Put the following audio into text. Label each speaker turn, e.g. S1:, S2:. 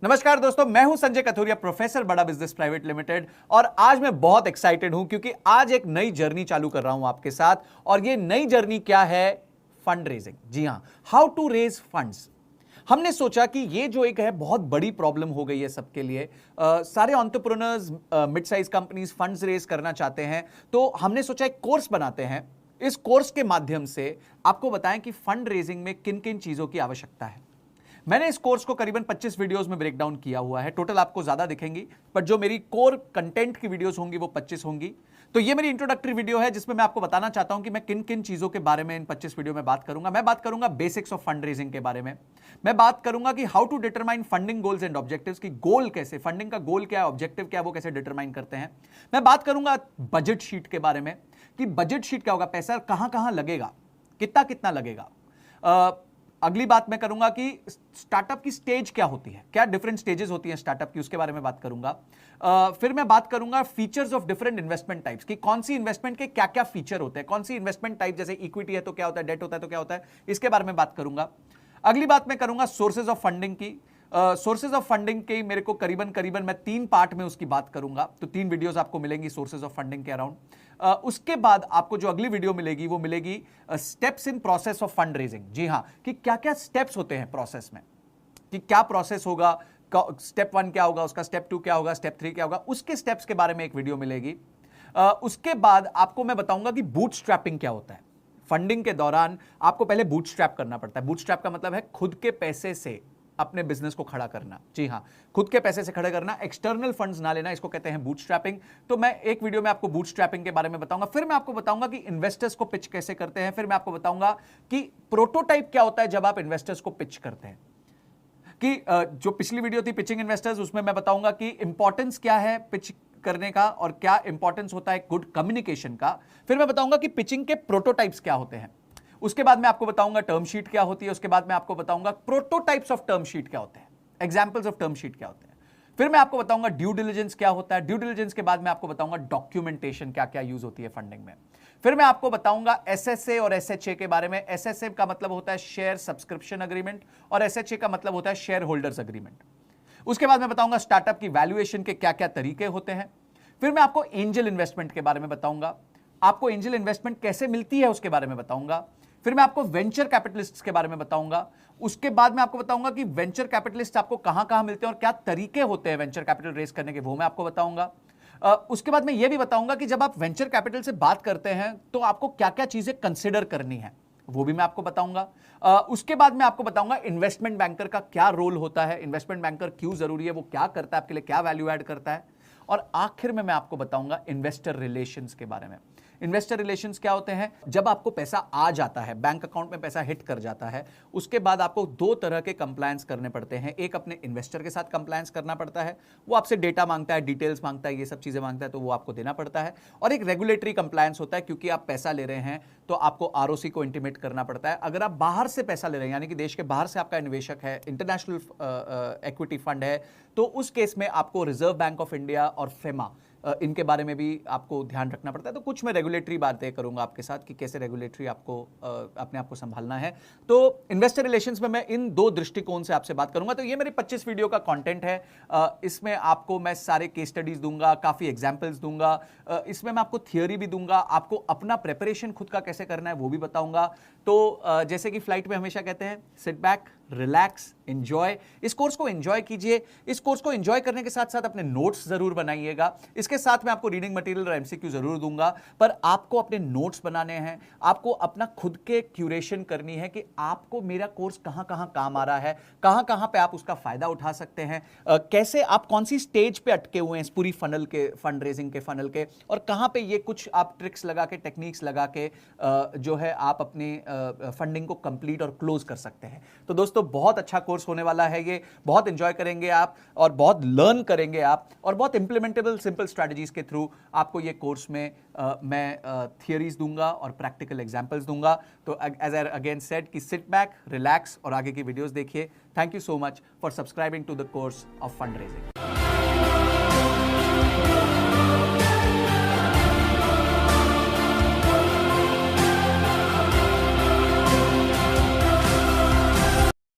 S1: नमस्कार दोस्तों, मैं हूं संजय कथुरिया, प्रोफेसर बड़ा बिजनेस प्राइवेट लिमिटेड। और आज मैं बहुत एक्साइटेड हूं क्योंकि आज एक नई जर्नी चालू कर रहा हूं आपके साथ। और ये नई जर्नी क्या है? Fund raising. जी हां, हाउ टू रेज फंड्स। हमने सोचा कि ये जो एक है बहुत बड़ी प्रॉब्लम हो गई है सबके लिए। सारे entrepreneurs, mid size companies funds raise करना चाहते हैं, तो हमने सोचा एक कोर्स बनाते हैं। इस कोर्स के माध्यम से आपको बताएं कि फंड रेजिंग में किन किन चीजों की आवश्यकता है। मैंने इस कोर्स को करीबन 25 वीडियोस में ब्रेक डाउन किया हुआ है। टोटल आपको ज्यादा दिखेंगी, पर जो मेरी कोर कंटेंट की वीडियोस होंगी वो 25 होंगी। तो ये मेरी इंट्रोडक्टरी वीडियो है जिसमें मैं आपको बताना चाहता हूं कि मैं किन किन चीजों के बारे में इन 25 वीडियो में बात करूंगा। मैं बात करूंगा बेसिक्स ऑफ फंड रेजिंग के बारे में। मैं बात करूंगा कि how to determine funding goals and objectives, की गोल कैसे, फंडिंग का गोल क्या है, ऑब्जेक्टिव क्या है, वो कैसे डिटरमाइन करते हैं। मैं बात करूंगा बजट शीट के बारे में कि बजट शीट क्या होगा, पैसा कहां कहां लगेगा, कितना कितना लगेगा। अगली बात मैं करूंगा कि स्टार्टअप की स्टेज क्या होती है, क्या डिफरेंट स्टेजेस होती हैं स्टार्टअप की, उसके बारे में बात करूंगा। फिर मैं बात करूंगा features of different investment types, कि कौन सी इन्वेस्टमेंट के क्या क्या फीचर होते हैं, कौन सी इन्वेस्टमेंट टाइप, जैसे इक्विटी है तो क्या होता है, डेट होता है तो क्या होता है, इसके बारे में बात करूंगा। अगली बात मैं करूंगा सोर्सेज ऑफ फंडिंग की। सोर्सेज ऑफ फंडिंग के मेरे को करीबन करीबन मैं 3 पार्ट में उसकी बात करूंगा, तो 3 वीडियोस आपको मिलेंगी सोर्सेज ऑफ फंडिंग के अराउंड। उसके बाद आपको जो अगली वीडियो मिलेगी वो मिलेगी steps in process of fund raising. जी हां, कि क्या क्या स्टेप्स होते हैं प्रोसेस में, कि क्या प्रोसेस होगा, स्टेप 1 क्या होगा, उसका स्टेप 2 क्या होगा, स्टेप 3 क्या होगा, उसके स्टेप्स के बारे में एक वीडियो मिलेगी। उसके बाद आपको मैं बताऊंगा कि बूटस्ट्रैपिंग क्या होता है। फंडिंग के दौरान आपको पहले बूटस्ट्रैप करना पड़ता है। बूटस्ट्रैप का मतलब है खुद के पैसे से अपने बिजनेस को खड़ा करना। जी हां, खुद के पैसे से खड़ा करना, एक्सटर्नल फंड्स ना लेना, इसको कहते हैं बूटस्ट्रैपिंग। तो मैं एक वीडियो में आपको बूटस्ट्रैपिंग के बारे में बताऊंगा। फिर मैं आपको बताऊंगा कि इन्वेस्टर्स को पिच कैसे करते हैं। फिर मैं आपको बताऊंगा कि प्रोटोटाइप क्या होता है जब आप इन्वेस्टर्स को पिच करते हैं। कि जो पिछली वीडियो थी पिचिंग इन्वेस्टर्स, उसमें मैं बताऊंगा कि इंपॉर्टेंस क्या है पिच करने का और क्या इंपॉर्टेंस होता है गुड कम्युनिकेशन का। फिर मैं बताऊंगा कि पिचिंग के प्रोटोटाइप्स क्या होते हैं। उसके बाद मैं आपको बताऊंगा टर्म शीट क्या होती है। उसके बाद मैं आपको बताऊंगा प्रोटोटाइप्स ऑफ टर्म शीट क्या होते हैं, एग्जांपल्स ऑफ टर्म शीट क्या होते हैं। फिर मैं आपको बताऊंगा ड्यू डिलिजेंस क्या होता है। ड्यू डिलिजेंस के बाद मैं आपको बताऊंगा डॉक्यूमेंटेशन क्या क्या यूज होती है फंडिंग में। फिर मैं आपको बताऊंगा एसएसए और एसएचए के बारे में। एसएसए का मतलब होता है शेयर सब्सक्रिप्शन अग्रीमेंट और एसएचए का मतलब होता है शेयर होल्डर्स अग्रीमेंट। उसके बाद मैं बताऊंगा स्टार्टअप की वैल्यूएशन के क्या क्या तरीके होते हैं। फिर मैं आपको एंजल इन्वेस्टमेंट के बारे में बताऊंगा, आपको एंजल इन्वेस्टमेंट कैसे मिलती है उसके बारे में बताऊंगा। फिर मैं आपको वेंचर कैपिटलिस्ट्स के बारे में बताऊंगा। उसके बाद मैं आपको बताऊंगा कि वेंचर कैपिटलिस्ट आपको कहां कहां मिलते हैं और क्या तरीके होते हैं वेंचर कैपिटल रेस करने के, वो मैं आपको बताऊंगा। उसके बाद मैं ये भी बताऊंगा कि जब आप वेंचर कैपिटल से बात करते हैं तो आपको क्या क्या चीजें कंसिडर करनी है, वो भी मैं आपको बताऊंगा। उसके बाद मैं आपको बताऊंगा इन्वेस्टमेंट बैंकर का क्या रोल होता है, इन्वेस्टमेंट बैंकर क्यों जरूरी है, वो क्या करता है आपके लिए, क्या वैल्यू ऐड करता है। और आखिर में मैं आपको बताऊंगा इन्वेस्टर रिलेशंस के बारे में। इन्वेस्टर रिलेशंस क्या होते हैं? जब आपको पैसा आ जाता है, बैंक अकाउंट में पैसा हिट कर जाता है, उसके बाद आपको 2 तरह के कंप्लायंस करने पड़ते हैं। एक अपने इन्वेस्टर के साथ कंप्लायंस करना पड़ता है, वो आपसे डेटा मांगता है, डिटेल्स मांगता है, ये सब चीजें मांगता है, तो वो आपको देना पड़ता है। और एक रेगुलेटरी कंप्लायंस होता है, क्योंकि आप पैसा ले रहे हैं तो आपको आरओसी को इंटीमेट करना पड़ता है। अगर आप बाहर से पैसा ले रहे हैं, यानी कि देश के बाहर से आपका निवेशक है, इंटरनेशनल इक्विटी फंड है, तो उस केस में आपको रिजर्व बैंक ऑफ इंडिया और फेमा, इनके बारे में भी आपको ध्यान रखना पड़ता है। तो कुछ मैं रेगुलेटरी बातें करूंगा आपके साथ कि कैसे रेगुलेटरी आपको अपने आप को संभालना है। तो इन्वेस्टर रिलेशंस में मैं इन 2 दृष्टिकोण से आपसे बात करूंगा। तो ये मेरे 25 वीडियो का कंटेंट है। इसमें आपको मैं सारे केस स्टडीज दूंगा, काफी एग्जांपल्स दूंगा, इसमें मैं आपको थियोरी भी दूंगा, आपको अपना प्रिपरेशन खुद का कैसे करना है वो भी बताऊंगा। तो जैसे कि फ्लाइट में हमेशा कहते हैं, सिट बैक, रिलैक्स, एंजॉय। इस कोर्स को एंजॉय कीजिए। इस कोर्स को एंजॉय करने के साथ साथ अपने नोट्स जरूर बनाइएगा। इसके साथ मैं आपको रीडिंग मटेरियल और एमसीक्यू जरूर दूंगा, पर आपको अपने नोट्स बनाने हैं, आपको अपना खुद के क्यूरेशन करनी है कि आपको मेरा कोर्स कहां कहां काम आ रहा है, कहां कहां पे आप उसका फायदा उठा सकते हैं, कैसे आप कौन सी स्टेज पे अटके हुए हैं इस पूरी फनल के, फंड रेजिंग के फनल के, और कहां पे ये कुछ आप ट्रिक्स लगा के, टेक्निक्स लगा के जो है आप अपने फंडिंग को कंप्लीट और क्लोज कर सकते हैं। तो दोस्तों बहुत अच्छा कोर्स होने वाला है ये, बहुत एंजॉय करेंगे आप और बहुत लर्न करेंगे आप, और बहुत इंप्लीमेंटेबल सिंपल स्ट्रेटजीज के थ्रू आपको ये कोर्स में मैं थियरीज दूंगा और प्रैक्टिकल एग्जांपल्स दूंगा। तो एज आई अगेन सेड कि सिट बैक, रिलैक्स और आगे की वीडियोस देखिए। Thank you so much for subscribing to the course of fund raising.